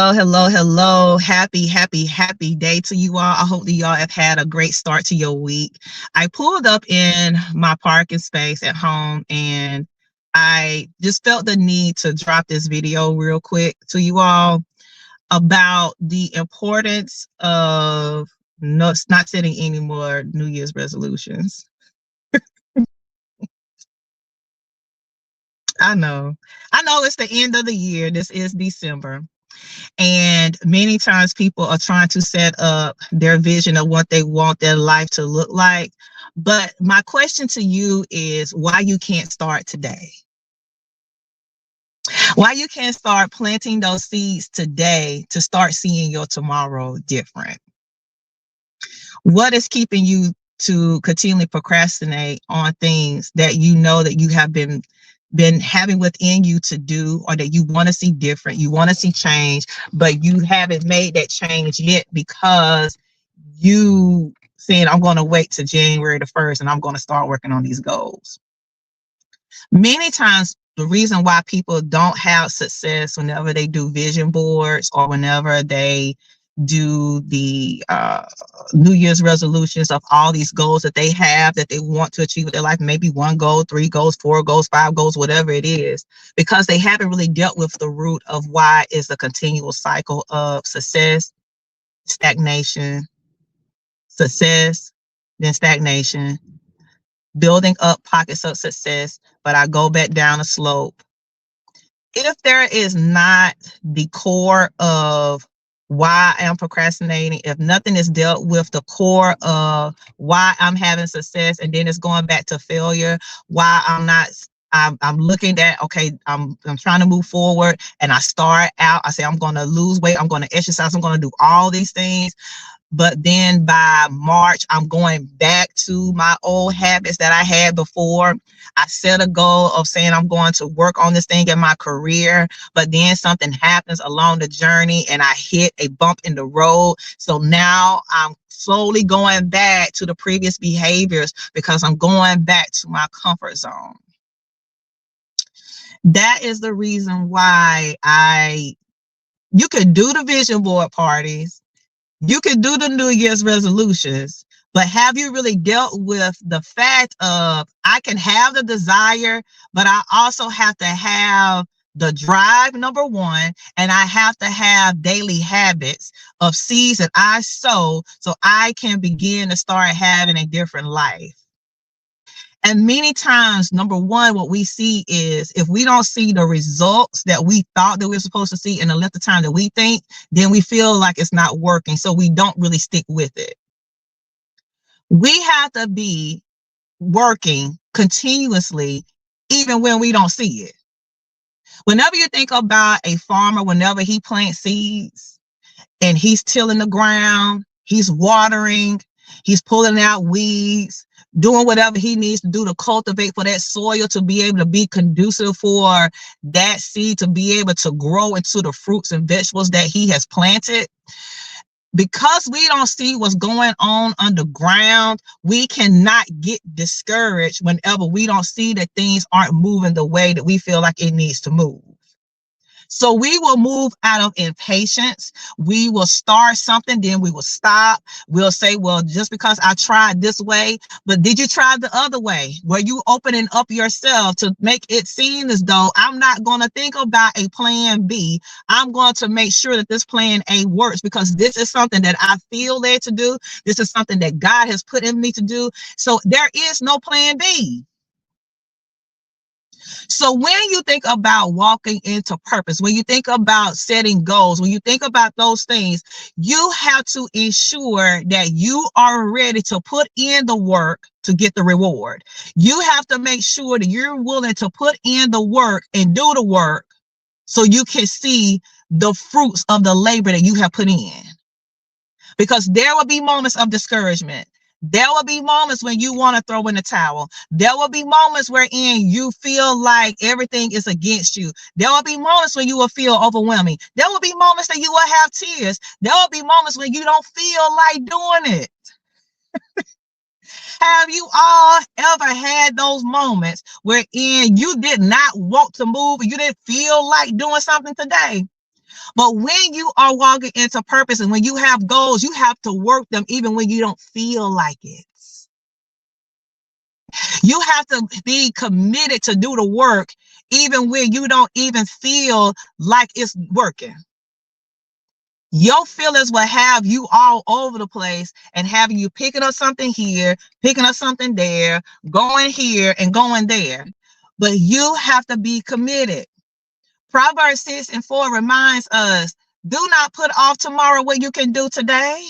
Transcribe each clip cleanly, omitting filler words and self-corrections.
Hello, hello, hello. Happy, happy, happy day to you all. I hope that y'all have had a great start to your week. I pulled up in my parking space at home and I just felt the need to drop this video real quick to you all about the importance of not setting any more New Year's resolutions. I know it's the end of the year. This is December. And many times people are trying to set up their vision of what they want their life to look like. But my question to you is why you can't start today? Why you can't start planting those seeds today to start seeing your tomorrow different? What is keeping you to continually procrastinate on things that you know that you have been having within you to do, or that you want to see different, you want to see change, but you haven't made that change yet because you saying, I'm going to wait till January the 1st and I'm going to start working on these goals? Many times the reason why people don't have success whenever they do vision boards or whenever they do the New Year's resolutions of all these goals that they have that they want to achieve with their life, maybe 1 goal, 3 goals, 4 goals, 5 goals, whatever it is, because they haven't really dealt with the root of why is a continual cycle of success, stagnation, success, then stagnation, building up pockets of success, but I go back down a slope. If there is not the core of why I'm procrastinating, if nothing is dealt with the core of why I'm having success, and then it's going back to failure, why I'm looking at, okay, I'm trying to move forward, and I start out, I say I'm going to lose weight, I'm going to exercise, I'm going to do all these things. But then by March, I'm going back to my old habits that I had before. I set a goal of saying I'm going to work on this thing in my career, but then something happens along the journey and I hit a bump in the road. So now I'm slowly going back to the previous behaviors because I'm going back to my comfort zone. That is the reason why you could do the vision board parties, you can do the New Year's resolutions, but have you really dealt with the fact of I can have the desire, but I also have to have the drive, number one, and I have to have daily habits of seeds that I sow so I can begin to start having a different life. And many times, number one, what we see is if we don't see the results that we thought that we were supposed to see in the length of time that we think, then we feel like it's not working. So we don't really stick with it. We have to be working continuously, even when we don't see it. Whenever you think about a farmer, whenever he plants seeds and he's tilling the ground, he's watering, he's pulling out weeds, doing whatever he needs to do to cultivate for that soil to be able to be conducive for that seed to be able to grow into the fruits and vegetables that he has planted. Because we don't see what's going on underground, we cannot get discouraged whenever we don't see that things aren't moving the way that we feel like it needs to move. So we will move out of impatience. We will start something, then we will stop. We'll say, well, just because I tried this way, but did you try the other way? Were you opening up yourself to make it seem as though I'm not going to think about a plan B. I'm going to make sure that this plan A works because this is something that I feel led to do. This is something that God has put in me to do. So there is no plan B. So when you think about walking into purpose, when you think about setting goals, when you think about those things, you have to ensure that you are ready to put in the work to get the reward. You have to make sure that you're willing to put in the work and do the work so you can see the fruits of the labor that you have put in. Because there will be moments of discouragement. There will be moments when you want to throw in the towel. There will be moments wherein you feel like everything is against you. There will be moments when you will feel overwhelming. There will be moments that you will have tears. There will be moments when you don't feel like doing it. Have you all ever had those moments wherein you did not want to move and you didn't feel like doing something today? But when you are walking into purpose and when you have goals, you have to work them even when you don't feel like it. You have to be committed to do the work even when you don't even feel like it's working. Your feelings will have you all over the place and having you picking up something here, picking up something there, going here and going there. But you have to be committed. Proverbs 6:4 reminds us, do not put off tomorrow what you can do today.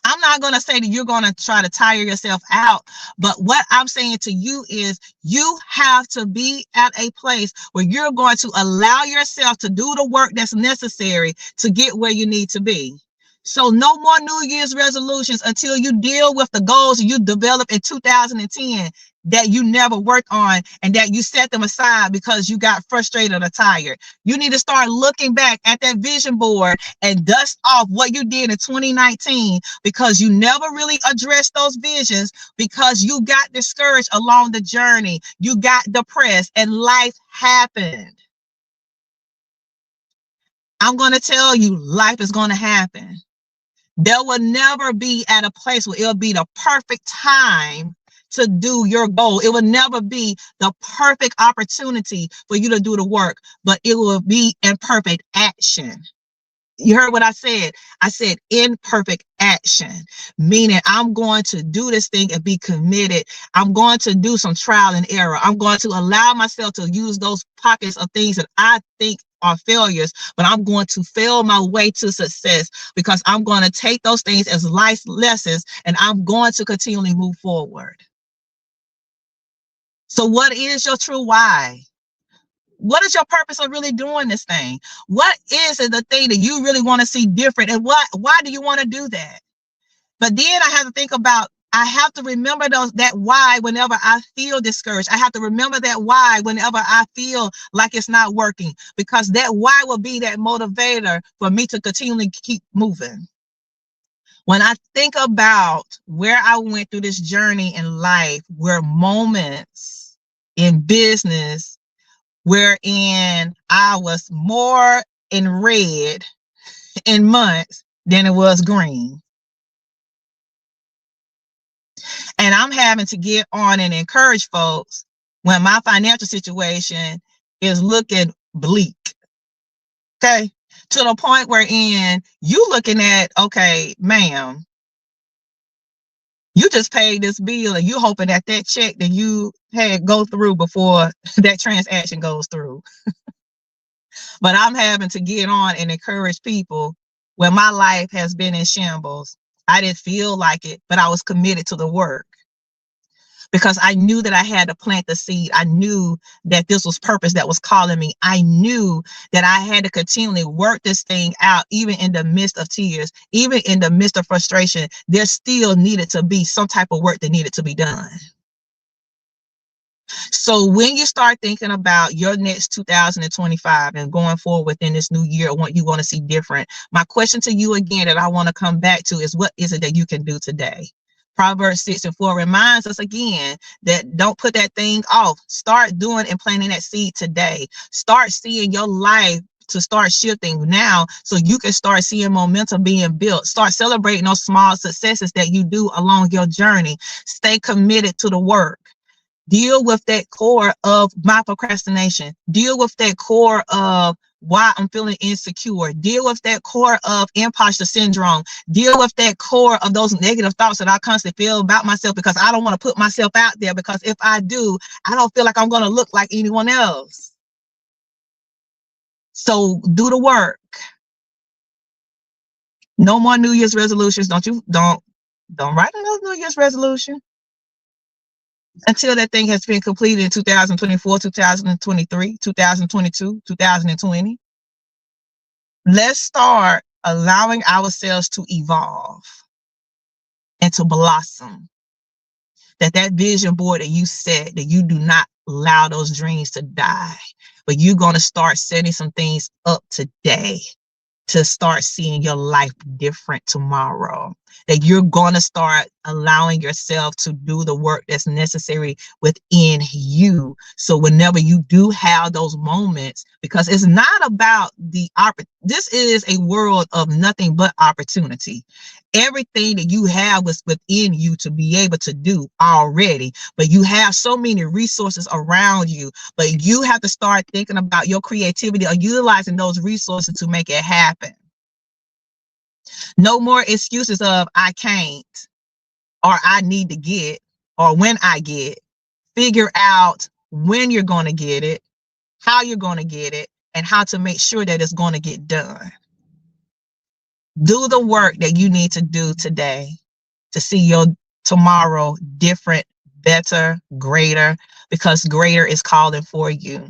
I'm not going to say that you're going to try to tire yourself out, but what I'm saying to you is you have to be at a place where you're going to allow yourself to do the work that's necessary to get where you need to be. So no more New Year's resolutions until you deal with the goals you developed in 2010 that you never worked on and that you set them aside because you got frustrated or tired. You need to start looking back at that vision board and dust off what you did in 2019 because you never really addressed those visions because you got discouraged along the journey. You got depressed and life happened. I'm going to tell you, life is going to happen. There will never be at a place where it'll be the perfect time to do your goal. It will never be the perfect opportunity for you to do the work, but it will be in perfect action. You heard what I said? I said imperfect action, meaning I'm going to do this thing and be committed. I'm going to do some trial and error. I'm going to allow myself to use those pockets of things that I think are failures, but I'm going to fail my way to success because I'm going to take those things as life lessons and I'm going to continually move forward. So what is your true why? What is your purpose of really doing this thing? What is it, the thing that you really want to see different? And why do you want to do that? But then I have to think about, I have to remember that why whenever I feel discouraged. I have to remember that why whenever I feel like it's not working, because that why will be that motivator for me to continually keep moving. When I think about where I went through this journey in life, where moments in business wherein I was more in red in months than it was green. And I'm having to get on and encourage folks when my financial situation is looking bleak. Okay. To the point wherein you looking at, okay, ma'am, you just paid this bill and you hoping that that check that you had go through before that transaction goes through. But I'm having to get on and encourage people when my life has been in shambles. I didn't feel like it, but I was committed to the work because I knew that I had to plant the seed. I knew that this was purpose that was calling me. I knew that I had to continually work this thing out, even in the midst of tears, even in the midst of frustration. There still needed to be some type of work that needed to be done. So when you start thinking about your next 2025 and going forward within this new year, what you want to see different, my question to you again that I want to come back to is, what is it that you can do today? Proverbs 6:4 reminds us again that don't put that thing off. Start doing and planting that seed today. Start seeing your life to start shifting now so you can start seeing momentum being built. Start celebrating those small successes that you do along your journey. Stay committed to the work. Deal with that core of my procrastination. Deal with that core of why I'm feeling insecure. Deal with that core of imposter syndrome. Deal with that core of those negative thoughts that I constantly feel about myself because I don't want to put myself out there, because if I do, I don't feel like I'm going to look like anyone else. So do the work. No more New Year's resolutions. Don't write another New Year's resolution until that thing has been completed in 2024, 2023, 2022, 2020. Let's start allowing ourselves to evolve and to blossom. That vision board that you set, that you do not allow those dreams to die, but you're going to start setting some things up today to start seeing your life different tomorrow. That you're going to start allowing yourself to do the work that's necessary within you. So whenever you do have those moments, because it's not about this is a world of nothing but opportunity. Everything that you have was within you to be able to do already, but you have so many resources around you, but you have to start thinking about your creativity or utilizing those resources to make it happen. No more excuses of I can't, or I need to get, or when I get. Figure out when you're going to get it, how you're going to get it, and how to make sure that it's going to get done. Do the work that you need to do today to see your tomorrow different, better, greater, because greater is calling for you.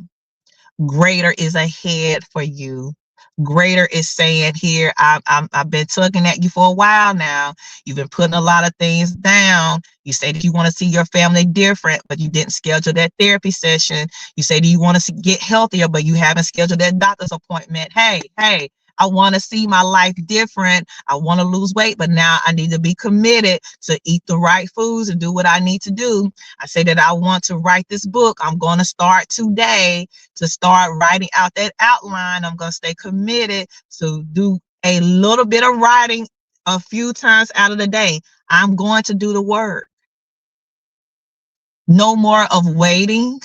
Greater is ahead for you. Greater is saying here, I've been tugging at you for a while now. You've been putting a lot of things down. You say that you want to see your family different, but you didn't schedule that therapy session. You say that you want to get healthier, but you haven't scheduled that doctor's appointment. Hey, I want to see my life different. I want to lose weight, but now I need to be committed to eat the right foods and do what I need to do. I say that I want to write this book. I'm going to start today to start writing out that outline. I'm going to stay committed to do a little bit of writing a few times out of the day. I'm going to do the work. No more of waiting.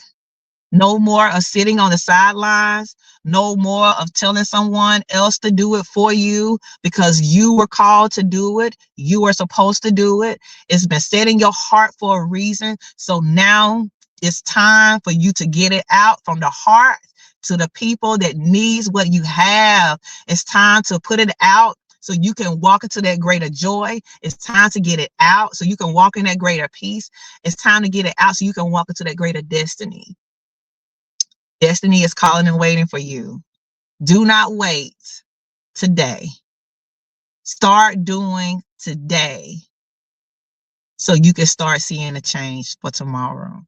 No more of sitting on the sidelines. No more of telling someone else to do it for you because you were called to do it. You were supposed to do it. It's been set in your heart for a reason. So now it's time for you to get it out from the heart to the people that needs what you have. It's time to put it out so you can walk into that greater joy. It's time to get it out so you can walk in that greater peace. It's time to get it out so you can walk into that greater destiny. Destiny is calling and waiting for you. Do not wait today. Start doing today so you can start seeing a change for tomorrow.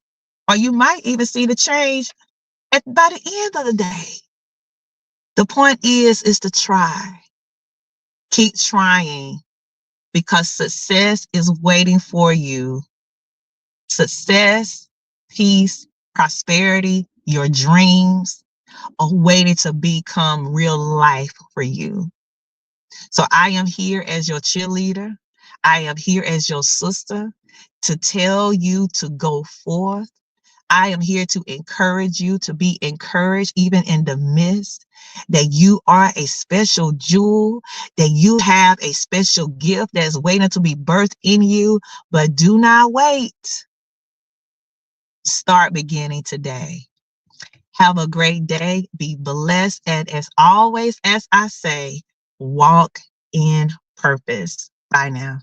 Or you might even see the change by the end of the day. The point is to try. Keep trying because success is waiting for you. Success, peace, prosperity, your dreams are waiting to become real life for you. So I am here as your cheerleader. I am here as your sister to tell you to go forth. I am here to encourage you to be encouraged even in the midst, that you are a special jewel, that you have a special gift that's waiting to be birthed in you, but do not wait. Start beginning today. Have a great day. Be blessed. And as always, as I say, walk in purpose. Bye now.